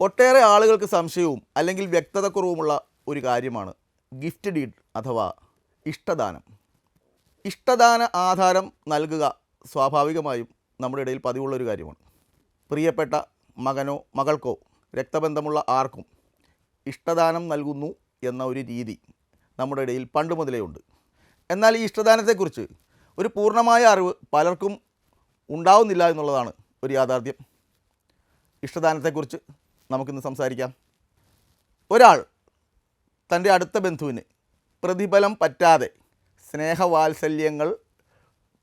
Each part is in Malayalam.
ഒട്ടേറെ ആളുകൾക്ക് സംശയവും അല്ലെങ്കിൽ വ്യക്തതക്കുറവുമുള്ള ഒരു കാര്യമാണ് ഗിഫ്റ്റ് ഡീഡ് അഥവാ ഇഷ്ടദാനം. ഇഷ്ടദാന ആധാരം നൽകുക സ്വാഭാവികമായും നമ്മുടെ ഇടയിൽ പതിവുള്ളൊരു കാര്യമാണ്. പ്രിയപ്പെട്ട മകനോ മകൾക്കോ രക്തബന്ധമുള്ള ആർക്കും ഇഷ്ടദാനം നൽകുന്നു എന്ന ഒരു രീതി നമ്മുടെ ഇടയിൽ പണ്ട് മുതലേ ഉണ്ട്. എന്നാൽ ഈ ഇഷ്ടദാനത്തെക്കുറിച്ച് ഒരു പൂർണ്ണമായ അറിവ് പലർക്കും ഉണ്ടാവുന്നില്ല എന്നുള്ളതാണ് ഒരു യാഥാർത്ഥ്യം. ഇഷ്ടദാനത്തെക്കുറിച്ച് നമുക്കിന്ന് സംസാരിക്കാം. ഒരാൾ തൻ്റെ അടുത്ത ബന്ധുവിന് പ്രതിഫലം പറ്റാതെ സ്നേഹവാത്സല്യങ്ങൾ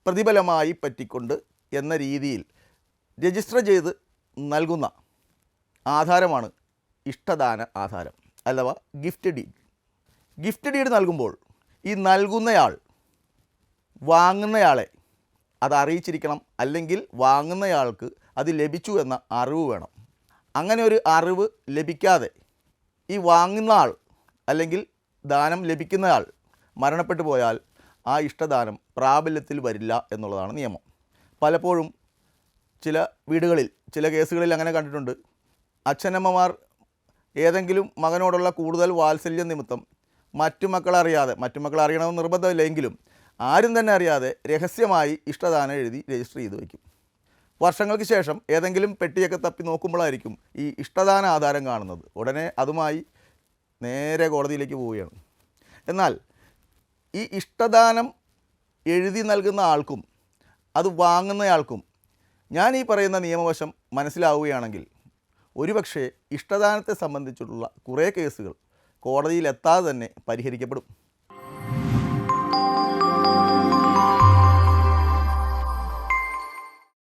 പ്രതിഫലമായി പറ്റിക്കൊണ്ട് എന്ന രീതിയിൽ രജിസ്റ്റർ ചെയ്ത് നൽകുന്ന ആധാരമാണ് ഇഷ്ടദാന ആധാരം അഥവാ ഗിഫ്റ്റ് ഡീഡ്. ഗിഫ്റ്റ് ഡീഡ് നൽകുമ്പോൾ ഈ നൽകുന്നയാൾ വാങ്ങുന്നയാളെ അത് അറിയിച്ചിരിക്കണം, അല്ലെങ്കിൽ വാങ്ങുന്നയാൾക്ക് അത് ലഭിച്ചു എന്ന അറിവ് വേണം. അങ്ങനെ ഒരു അറിവ് ലഭിക്കാതെ ഈ വാങ്ങുന്ന ആൾ അല്ലെങ്കിൽ ദാനം ലഭിക്കുന്നയാൾ മരണപ്പെട്ടു പോയാൽ ആ ഇഷ്ടദാനം പ്രാബല്യത്തിൽ വരില്ല എന്നുള്ളതാണ് നിയമം. പലപ്പോഴും ചില വീടുകളിൽ ചില കേസുകളിൽ അങ്ങനെ കണ്ടിട്ടുണ്ട്. അച്ഛനമ്മമാർ ഏതെങ്കിലും മകനോടുള്ള കൂടുതൽ വാത്സല്യം നിമിത്തം മറ്റു മക്കൾ അറിയണമെന്ന് നിർബന്ധമില്ലെങ്കിലും ആരും തന്നെ അറിയാതെ രഹസ്യമായി ഇഷ്ടദാനം എഴുതി രജിസ്റ്റർ ചെയ്ത് വയ്ക്കും. വർഷങ്ങൾക്ക് ശേഷം ഏതെങ്കിലും പെട്ടിയൊക്കെ തപ്പി നോക്കുമ്പോഴായിരിക്കും ഈ ഇഷ്ടദാന ആധാരം കാണുന്നത്. ഉടനെ അതുമായി നേരെ കോടതിയിലേക്ക് പോവുകയാണ്. എന്നാൽ ഈ ഇഷ്ടദാനം എഴുതി നൽകുന്ന ആൾക്കും അത് വാങ്ങുന്നയാൾക്കും ഞാൻ ഈ പറയുന്ന നിയമവശം മനസ്സിലാവുകയാണെങ്കിൽ ഒരുപക്ഷെ ഇഷ്ടദാനത്തെ സംബന്ധിച്ചിട്ടുള്ള കുറേ കേസുകൾ കോടതിയിലെത്താതെ തന്നെ പരിഹരിക്കപ്പെടും.